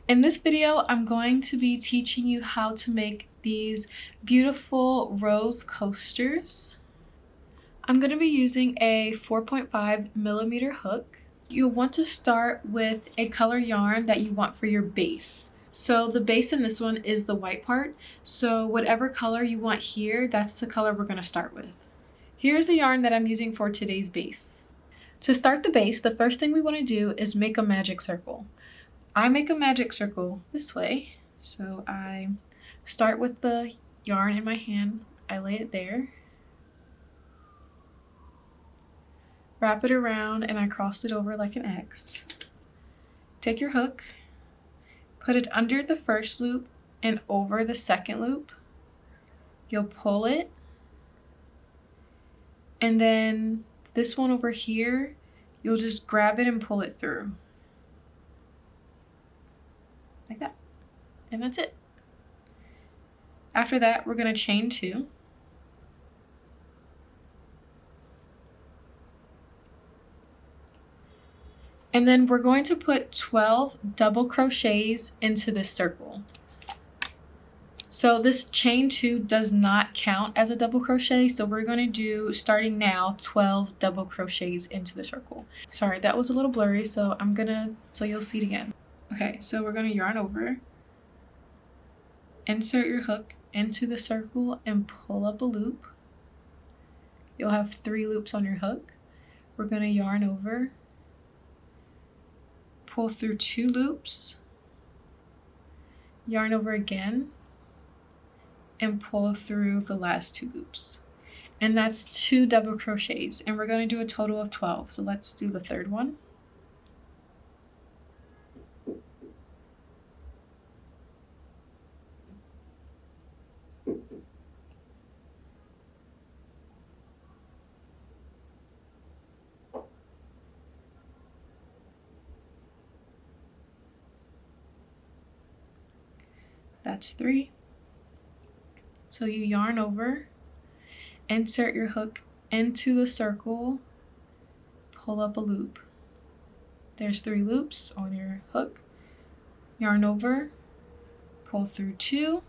In this video, I'm going to be teaching you how to make these beautiful rose coasters. I'm going to be using a 4.5mm hook. You'll want to start with a color yarn that you want for your base. So the base in this one is the white part. So whatever color you want here, that's the color we're going to start with. Here's the yarn that I'm using for today's base. To start the base, the first thing we want to do is make a magic circle. I make a magic circle this way. So I start with the yarn in my hand, I lay it there, wrap it around, and I cross it over like an X. Take your hook, put it under the first loop and over the second loop. You'll pull it, and then this one over here, you'll just grab it and pull it through. Like that. And that's it. After that, we're going to chain 2. And then we're going to put 12 double crochets into this circle. So this chain 2 does not count as a double crochet, so we're going to do, starting now, 12 double crochets into the circle. Sorry, that was a little blurry, so you'll see it again. Okay, so we're going to yarn over, insert your hook into the circle and pull up a loop. You'll have 3 loops on your hook. We're going to yarn over, pull through 2 loops, yarn over again, and pull through the last 2 loops. And that's 2 double crochets, and we're going to do a total of 12. So let's do the third one. That's 3. So you yarn over, insert your hook into the circle, pull up a loop. There's 3 loops on your hook. Yarn over, pull through 2,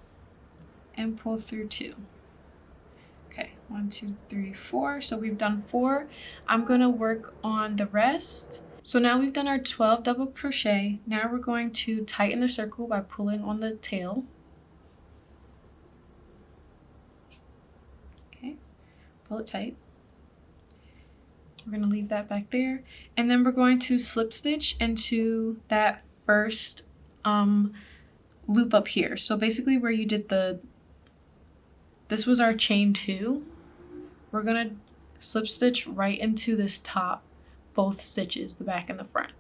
and pull through 2. Okay, 1, 2, 3, 4. So we've done 4. I'm going to work on the rest. So now we've done our 12 double crochet. Now we're going to tighten the circle by pulling on the tail. Okay, pull it tight. We're going to leave that back there. And then we're going to slip stitch into that first loop up here. So basically where you did this was our chain 2. We're going to slip stitch right into this top, both stitches, the back and the front.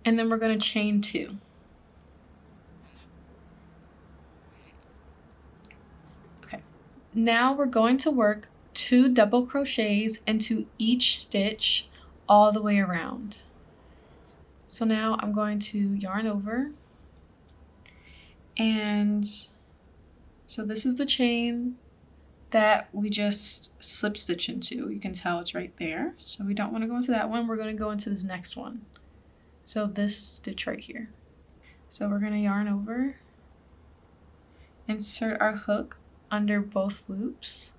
And then we're going to chain 2. Okay. Now we're going to work 2 double crochets into each stitch all the way around. So now I'm going to yarn over, and so this is the chain that we just slip stitch into. You can tell it's right there. So we don't want to go into that one. We're going to go into this next one. So this stitch right here. So we're going to yarn over, insert our hook under both loops,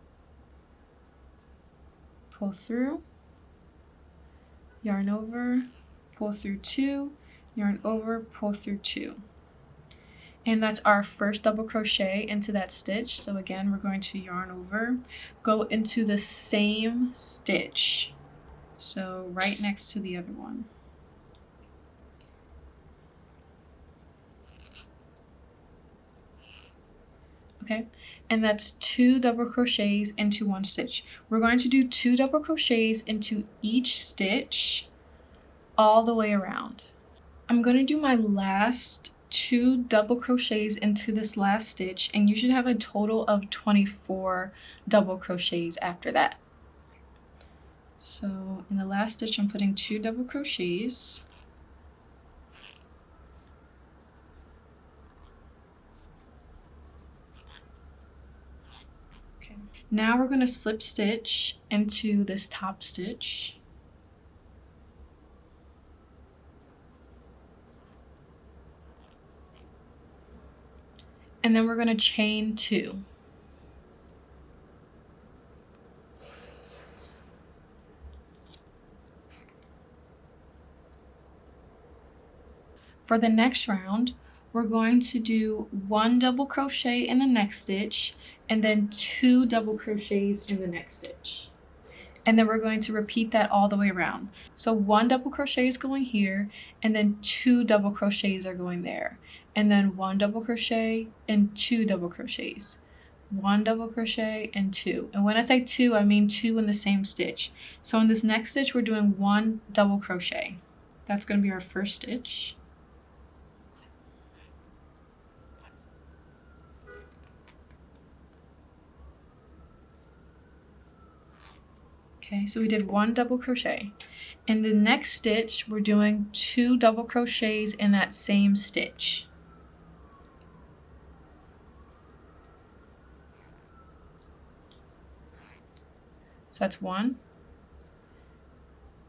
pull through, yarn over, pull through 2, yarn over, pull through 2. And that's our first double crochet into that stitch. So again, we're going to yarn over, go into the same stitch, so right next to the other one. Okay, and that's 2 double crochets into 1 stitch. We're going to do 2 double crochets into each stitch all the way around. I'm going to do my last 2 double crochets into this last stitch, and you should have a total of 24 double crochets after that. So in the last stitch, I'm putting 2 double crochets. Okay. Now we're going to slip stitch into this top stitch. and then we're going to chain 2. For the next round, we're going to do 1 double crochet in the next stitch and then 2 double crochets in the next stitch. And then we're going to repeat that all the way around. So 1 double crochet is going here, and then 2 double crochets are going there. And then 1 double crochet and 2 double crochets. 1 double crochet and 2. And when I say 2, I mean 2 in the same stitch. So in this next stitch, we're doing 1 double crochet. That's going to be our first stitch. Okay, so we did 1 double crochet. In the next stitch, we're doing 2 double crochets in that same stitch. So that's 1.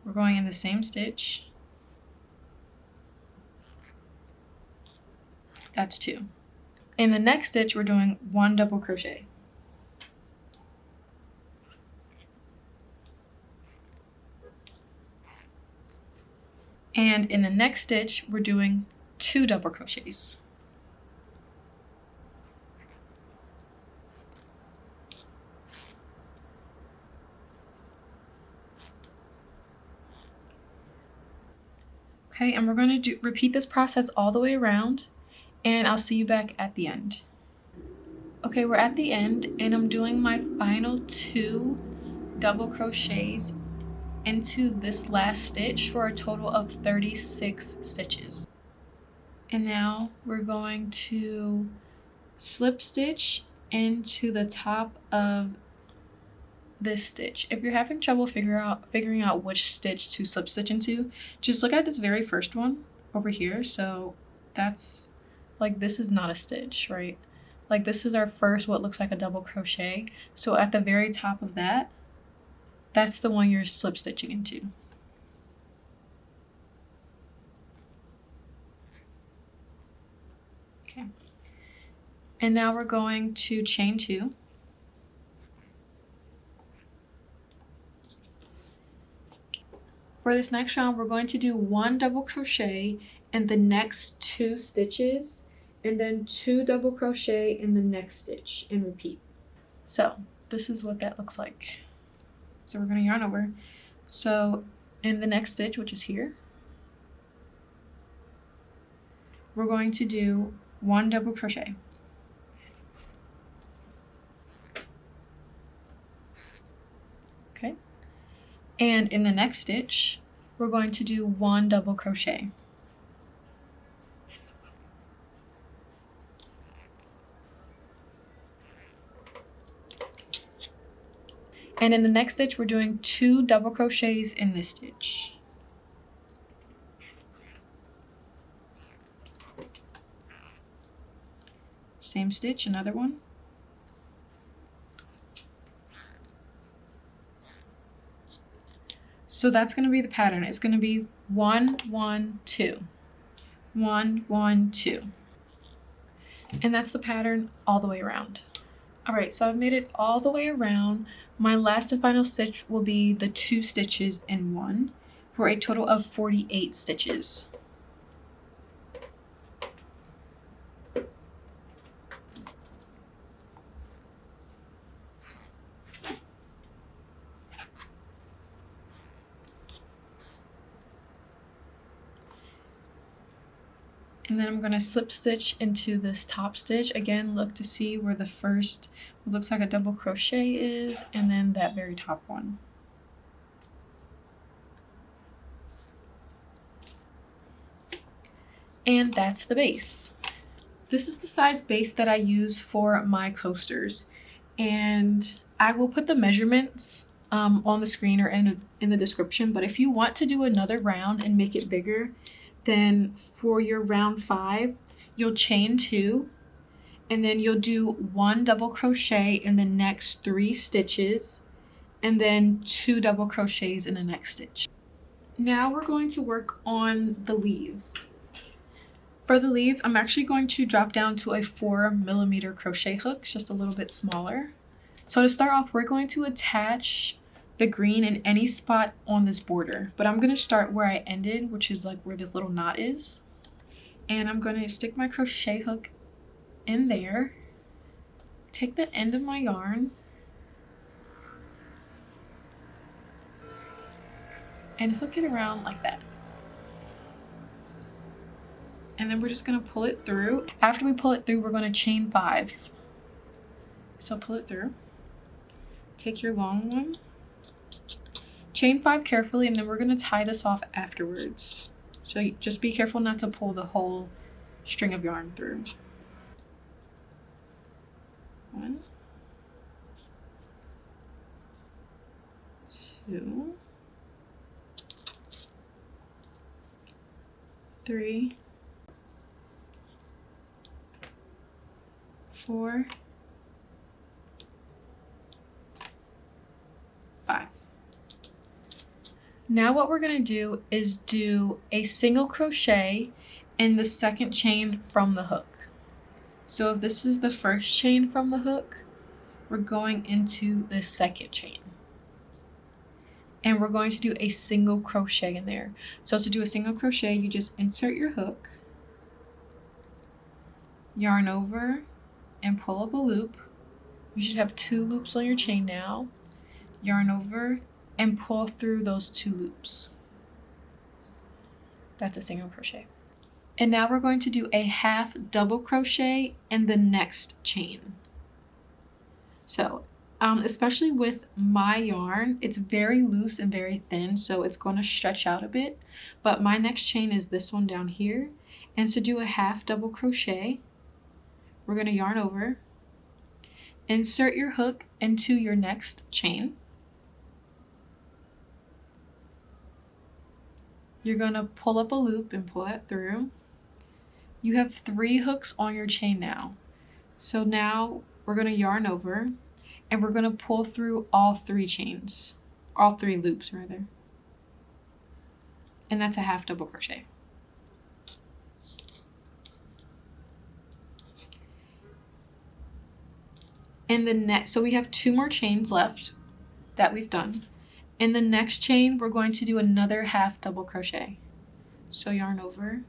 We're going in the same stitch. That's 2. In the next stitch, we're doing 1 double crochet. And in the next stitch, we're doing 2 double crochets. Okay, and we're going to repeat this process all the way around, and I'll see you back at the end. Okay, we're at the end, and I'm doing my final 2 double crochets into this last stitch for a total of 36 stitches. And now we're going to slip stitch into the top of this stitch. If you're having trouble figuring out which stitch to slip stitch into, just look at this very first one over here. So that's like, this is not a stitch, right? Like, this is our first what looks like a double crochet. So at the very top of that, that's the one you're slip stitching into. Okay. And now we're going to chain 2. For this next round, we're going to do 1 double crochet in the next 2 stitches, and then 2 double crochet in the next stitch, and repeat. So this is what that looks like. So we're going to yarn over. So in the next stitch, which is here, we're going to do 1 double crochet. Okay. And in the next stitch, we're going to do 1 double crochet. And in the next stitch, we're doing 2 double crochets in this stitch. Same stitch, another one. So that's going to be the pattern. It's going to be 1, 1, 2. 1, 1, 2. And that's the pattern all the way around. Alright, so I've made it all the way around. My last and final stitch will be the 2 stitches in 1 for a total of 48 stitches. And then I'm going to slip stitch into this top stitch. Again, look to see where the first, what looks like a double crochet is, and then that very top one. And that's the base. This is the size base that I use for my coasters. And I will put the measurements on the screen or in the description. But if you want to do another round and make it bigger, then for your round 5, you'll chain 2, and then you'll do 1 double crochet in the next 3 stitches, and then 2 double crochets in the next stitch. Now we're going to work on the leaves. For the leaves, I'm actually going to drop down to a 4mm crochet hook, just a little bit smaller. So to start off, we're going to attach the green in any spot on this border, but I'm going to start where I ended, which is like where this little knot is. And I'm going to stick my crochet hook in there, take the end of my yarn, and hook it around like that. And then we're just going to pull it through. After we pull it through, we're going to chain 5. So pull it through. Take your long one. Chain 5 carefully, and then we're going to tie this off afterwards. So just be careful not to pull the whole string of yarn through. 1, 2, 3, 4, 5. Now what we're going to do is do a single crochet in the second chain from the hook. So if this is the first chain from the hook, we're going into the second chain. And we're going to do a single crochet in there. So to do a single crochet, you just insert your hook, yarn over, and pull up a loop. You should have 2 loops on your chain now. Yarn over and pull through those 2 loops. That's a single crochet. And now we're going to do a half double crochet in the next chain. So especially with my yarn, it's very loose and very thin, so it's going to stretch out a bit. But my next chain is this one down here. And to do a half double crochet, we're going to yarn over, insert your hook into your next chain. You're going to pull up a loop and pull that through. You have 3 hooks on your chain now. So now we're going to yarn over, and we're going to pull through all 3 chains, all 3 loops rather. And that's a half double crochet. And so we have 2 more chains left that we've done. In the next chain, we're going to do another half double crochet. So yarn over.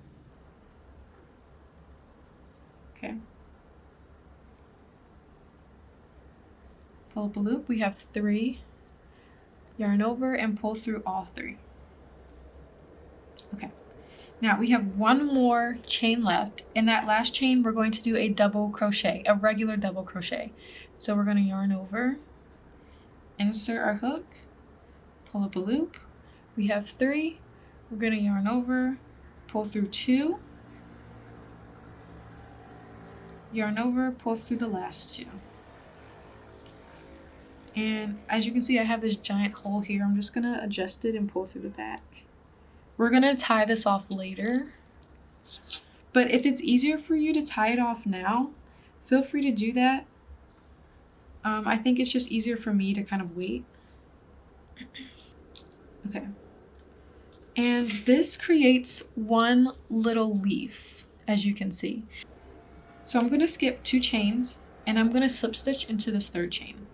Okay. Pull up a loop. We have 3. Yarn over and pull through all 3. Okay. Now we have 1 more chain left. In that last chain, we're going to do a double crochet, a regular double crochet. So we're going to yarn over, insert our hook, pull up a loop. We have 3. We're going to yarn over, pull through 2, yarn over, pull through the last 2. And as you can see, I have this giant hole here. I'm just going to adjust it and pull through the back. We're going to tie this off later. But if it's easier for you to tie it off now, feel free to do that. I think it's just easier for me to kind of wait. Okay. And this creates 1 little leaf, as you can see. So I'm going to skip 2 chains, and I'm going to slip stitch into this 3rd chain.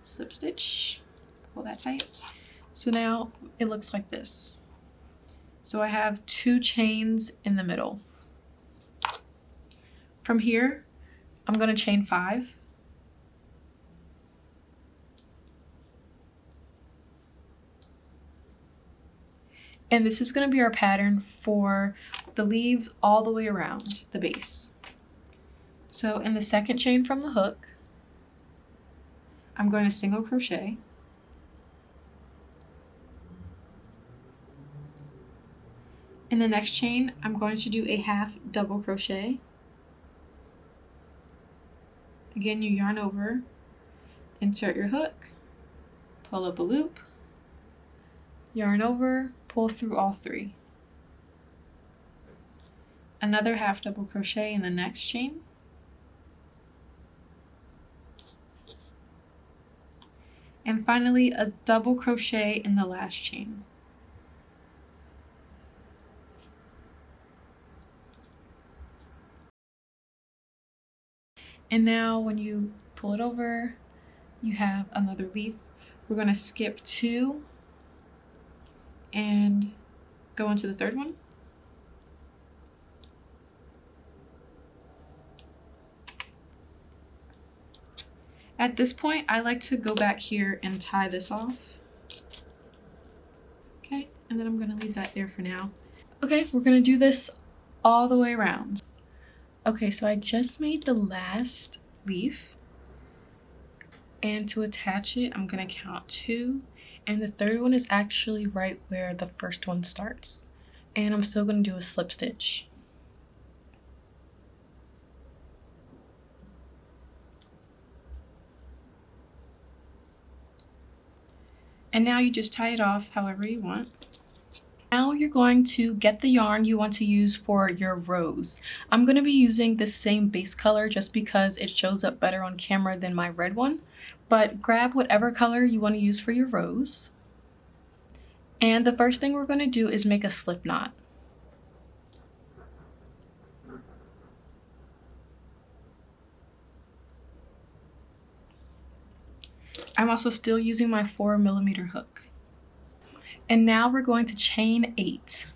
Slip stitch, pull that tight. So now it looks like this. So I have 2 chains in the middle. From here, I'm going to chain 5. And this is going to be our pattern for the leaves all the way around the base. So in the second chain from the hook, I'm going to single crochet. In the next chain, I'm going to do a half double crochet. Again, you yarn over, insert your hook, pull up a loop, yarn over, pull through all 3. Another half double crochet in the next chain. And finally, a double crochet in the last chain. And now when you pull it over, you have another leaf. We're going to skip 2 and go into the third one. At this point, I like to go back here and tie this off. Okay, and then I'm going to leave that there for now. Okay, we're going to do this all the way around. Okay, so I just made the last leaf. And to attach it, I'm going to count 2. And the third one is actually right where the first one starts. And I'm still going to do a slip stitch. And now you just tie it off however you want. Now you're going to get the yarn you want to use for your rose. I'm going to be using this same base color just because it shows up better on camera than my red one. But grab whatever color you want to use for your rose. And the first thing we're going to do is make a slip knot. I'm also still using my 4mm hook. And now we're going to chain 8.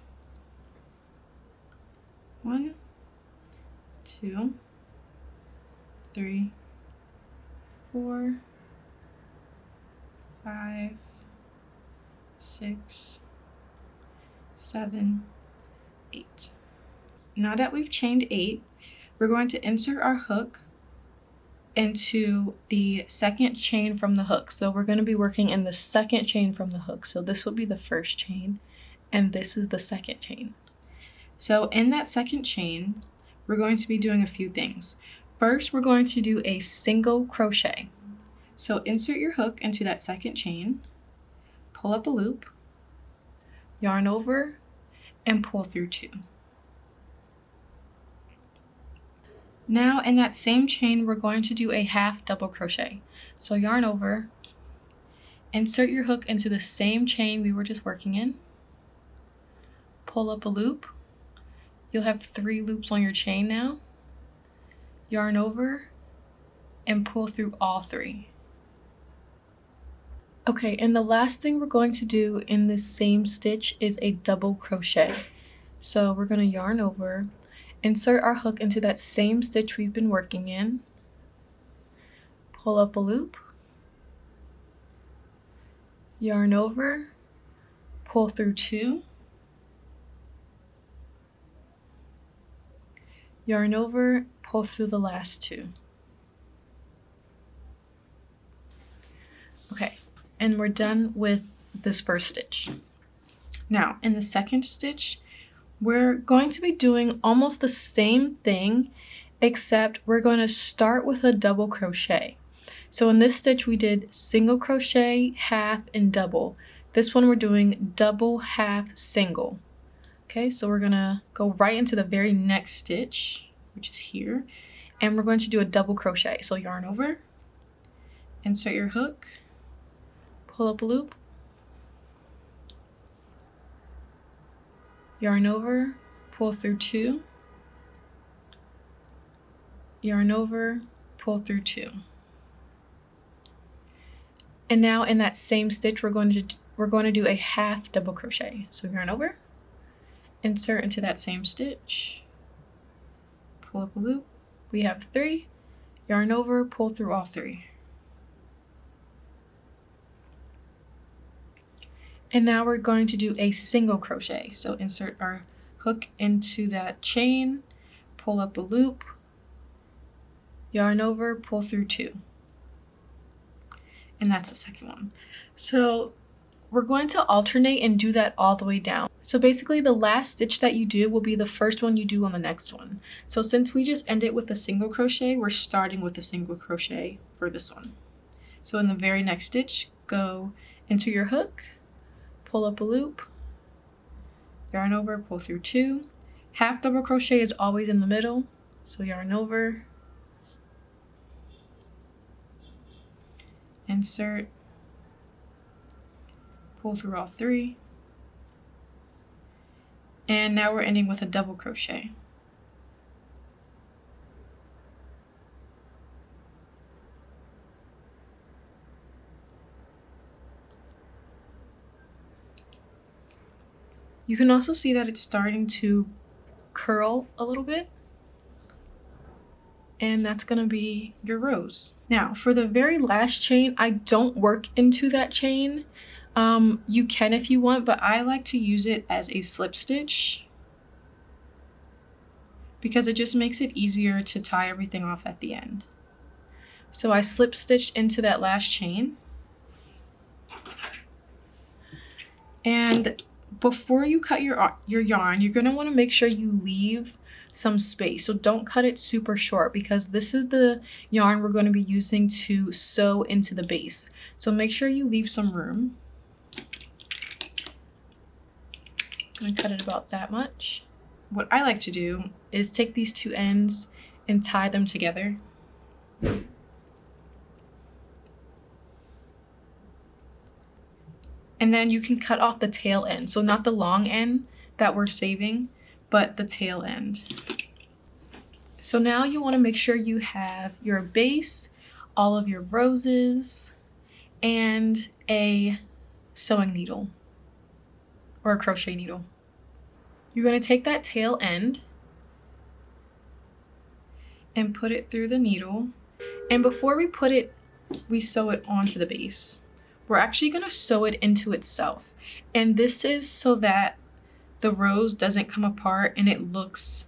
1, 2, 3, 4, 5, 6, 7, 8. Now that we've chained 8, we're going to insert our hook into the second chain from the hook. So we're going to be working in the second chain from the hook. So this will be the first chain, and this is the second chain. So in that second chain, we're going to be doing a few things. First, we're going to do a single crochet. So insert your hook into that second chain, pull up a loop, yarn over, and pull through 2. Now in that same chain, we're going to do a half double crochet. So yarn over, insert your hook into the same chain we were just working in, pull up a loop. You'll have 3 loops on your chain now. Yarn over and pull through all 3. Okay, and the last thing we're going to do in this same stitch is a double crochet. So we're going to yarn over, insert our hook into that same stitch we've been working in, pull up a loop, yarn over, pull through 2, yarn over, pull through the last 2. Okay, and we're done with this first stitch. Now, in the second stitch, we're going to be doing almost the same thing, except we're going to start with a double crochet. So in this stitch, we did single crochet, half, and double. This one we're doing double, half, single. Okay, so we're gonna go right into the very next stitch, which is here, and we're going to do a double crochet. So yarn over, insert your hook, pull up a loop, yarn over, pull through 2, yarn over, pull through 2. And now in that same stitch, we're going to do a half double crochet. So yarn over, insert into that same stitch, pull up a loop. We have 3, yarn over, pull through all 3. And now we're going to do a single crochet. So insert our hook into that chain, pull up a loop, yarn over, pull through 2. And that's the second one. So we're going to alternate and do that all the way down. So basically the last stitch that you do will be the first one you do on the next one. So since we just ended with a single crochet, we're starting with a single crochet for this one. So in the very next stitch, go into your hook, pull up a loop, yarn over, pull through 2. Half double crochet is always in the middle. So yarn over, insert, pull through all 3, and now we're ending with a double crochet. You can also see that it's starting to curl a little bit. And that's gonna be your rose. Now, for the very last chain, I don't work into that chain. You can if you want, but I like to use it as a slip stitch because it just makes it easier to tie everything off at the end. So I slip stitched into that last chain. And before you cut your yarn, you're gonna wanna make sure you leave some space. So don't cut it super short because this is the yarn we're going to be using to sew into the base. So make sure you leave some room. I'm going to cut it about that much. What I like to do is take these two ends and tie them together. And then you can cut off the tail end. So not the long end that we're saving, but the tail end. So now you want to make sure you have your base, all of your roses, and a sewing needle or a crochet needle. You're going to take that tail end and put it through the needle. And before we sew it onto the base, we're actually going to sew it into itself. And this is so that the rose doesn't come apart and it looks,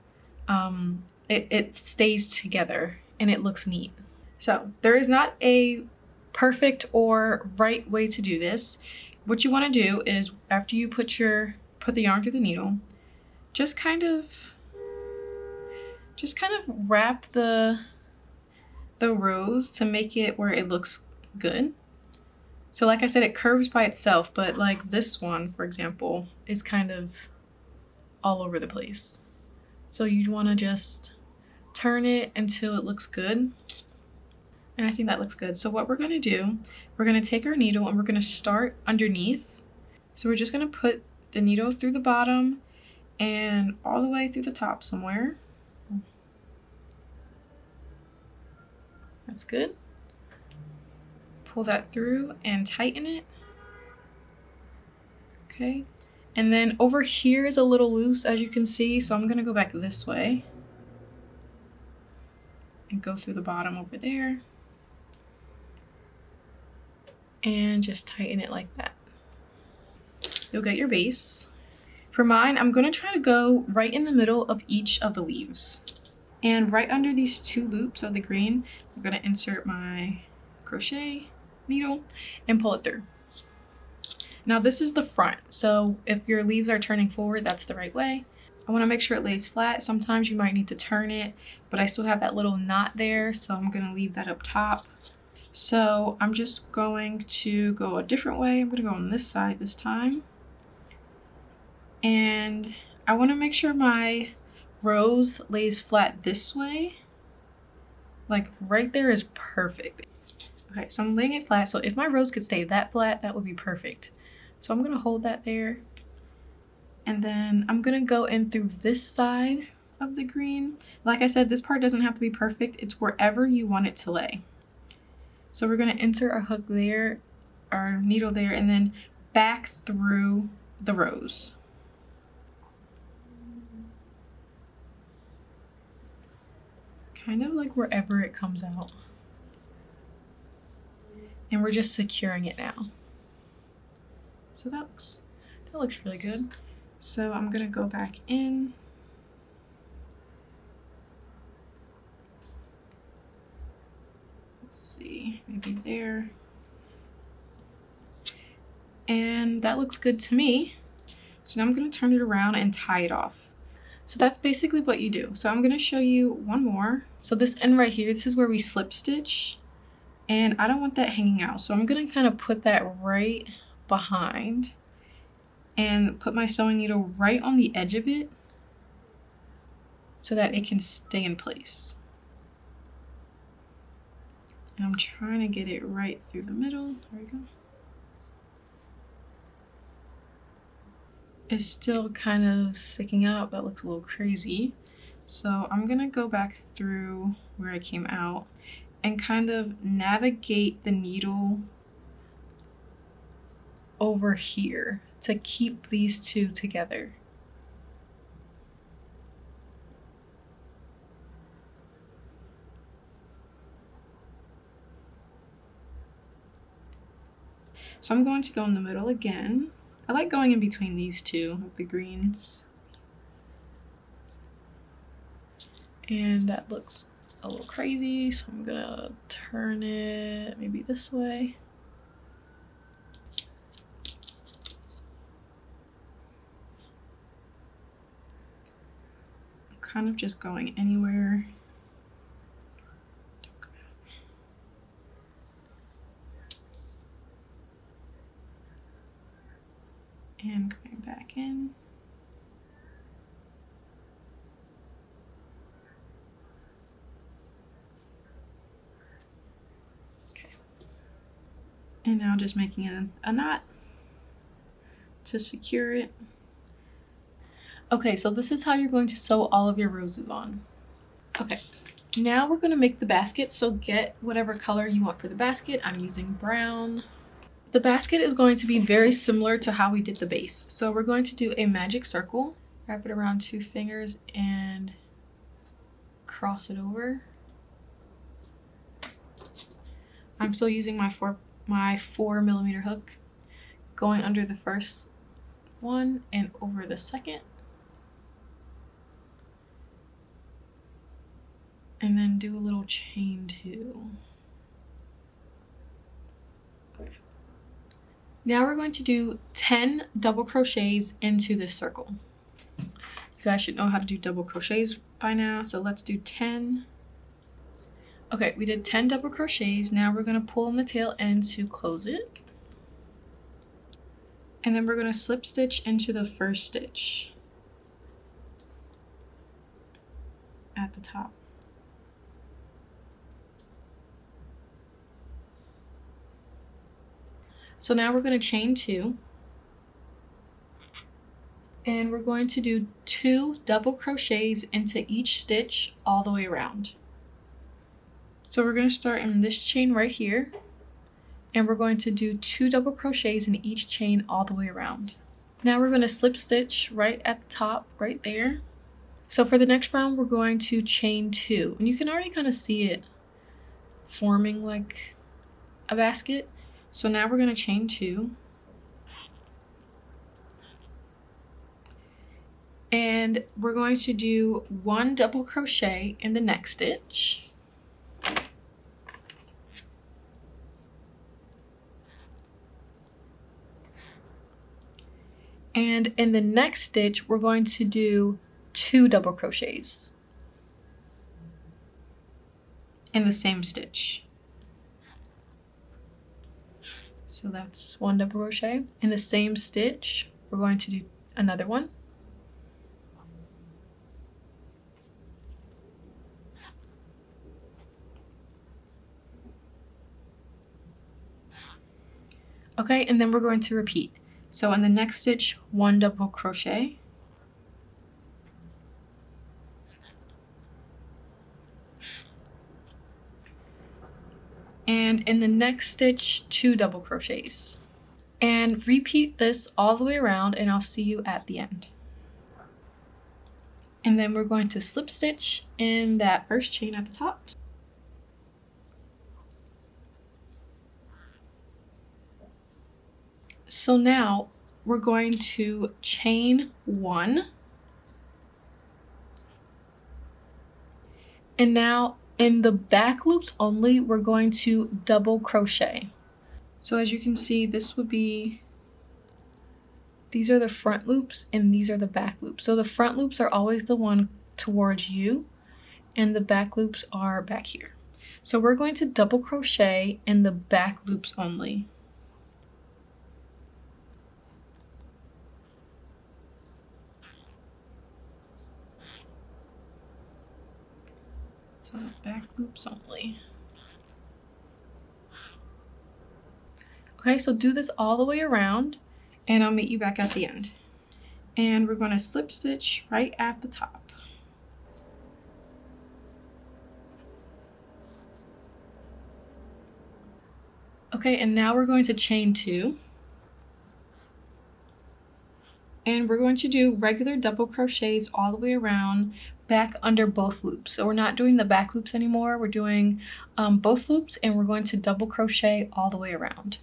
it stays together and it looks neat. So there is not a perfect or right way to do this. What you want to do is after you put the yarn through the needle, just kind of wrap the rose to make it where it looks good. So like I said, it curves by itself, but like this one, for example, is kind of all over the place. So you'd want to just turn it until it looks good. And I think that looks good. So what we're going to do, we're going to take our needle and we're going to start underneath. So we're just going to put the needle through the bottom and all the way through the top somewhere. That's good. Pull that through and tighten it. Okay. And then over here is a little loose, as you can see. So I'm going to go back this way and go through the bottom over there. And just tighten it like that. You'll get your base. For mine, I'm going to try to go right in the middle of each of the leaves. And right under these two loops of the green, I'm going to insert my crochet needle and pull it through. Now this is the front, so if your leaves are turning forward, that's the right way. I want to make sure it lays flat. Sometimes you might need to turn it, but I still have that little knot there, so I'm going to leave that up top. So I'm just going to go a different way. I'm going to go on this side this time. And I want to make sure my rose lays flat this way. Like right there is perfect. Okay, so I'm laying it flat. So if my rose could stay that flat, that would be perfect. So I'm going to hold that there. And then I'm going to go in through this side of the green. Like I said, this part doesn't have to be perfect. It's wherever you want it to lay. So we're going to insert our hook there, our needle there, and then back through the rose. Kind of like wherever it comes out. And we're just securing it now. So that looks really good. So I'm gonna go back in. Let's see, maybe there. And that looks good to me. So now I'm gonna turn it around and tie it off. So that's basically what you do. So I'm gonna show you one more. So this end right here, this is where we slip stitch. And I don't want that hanging out. So I'm gonna kind of put that right behind and put my sewing needle right on the edge of it so that it can stay in place. And I'm trying to get it right through the middle. There we go. It's still kind of sticking out. That looks a little crazy. So I'm gonna go back through where I came out and kind of navigate the needle over here to keep these two together. So I'm going to go in the middle again. I like going in between these two, like the greens. And that looks a little crazy, so I'm gonna turn it maybe this way. I'm kind of just going anywhere. And going back in. Okay. And now just making a knot to secure it. Okay, so this is how you're going to sew all of your roses on. Okay, now we're going to make the basket, so get whatever color you want for the basket. I'm using brown. The basket is going to be very similar to how we did the base. So we're going to do a magic circle, wrap it around 2 fingers and cross it over. I'm still using my 4mm hook, going under the first one and over the second. And then do a little chain 2. Now we're going to do 10 double crochets into this circle. So I should know how to do double crochets by now, so let's do 10. Okay, we did 10 double crochets. Now we're going to pull on the tail end to close it. And then we're going to slip stitch into the first stitch at the top. So now we're going to chain 2. And we're going to do 2 double crochets into each stitch all the way around. So we're going to start in this chain right here. And we're going to do 2 double crochets in each chain all the way around. Now we're going to slip stitch right at the top, right there. So for the next round, we're going to chain 2. And you can already kind of see it forming like a basket. So now we're going to chain 2. And we're going to do 1 double crochet in the next stitch. And in the next stitch, we're going to do 2 double crochets in the same stitch. So that's 1 double crochet. In the same stitch, we're going to do another one. Okay, and then we're going to repeat. So in the next stitch, 1 double crochet. And in the next stitch, 2 double crochets. And repeat this all the way around, and I'll see you at the end. And then we're going to slip stitch in that first chain at the top. So now we're going to chain 1. And now in the back loops only, we're going to double crochet. So as you can see, these are the front loops and these are the back loops. So the front loops are always the one towards you and the back loops are back here. So we're going to double crochet in the back loops only. So back loops only. Okay, so do this all the way around and I'll meet you back at the end. And we're going to slip stitch right at the top. Okay, and now we're going to chain 2. And we're going to do regular double crochets all the way around, back under both loops. So we're not doing the back loops anymore, we're doing both loops, and we're going to double crochet all the way around.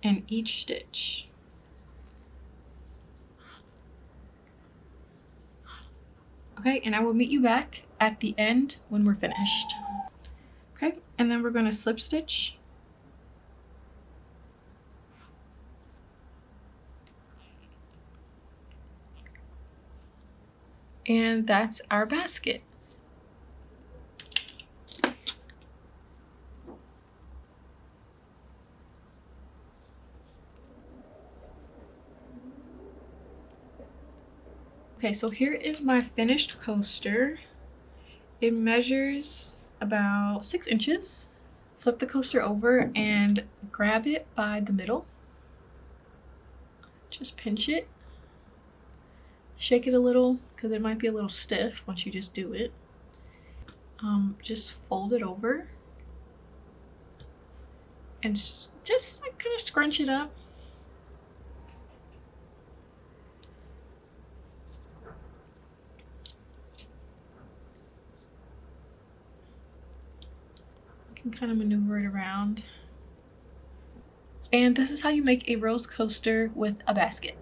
In each stitch. Okay, and I will meet you back at the end when we're finished. Okay, and then we're going to slip stitch. And that's our basket. Okay, so here is my finished coaster. It measures about 6 inches. Flip the coaster over and grab it by the middle. Just pinch it. Shake it a little because it might be a little stiff once you just do it. Just fold it over and just like kind of scrunch it up. You can kind of maneuver it around. And this is how you make a rose coaster with a basket.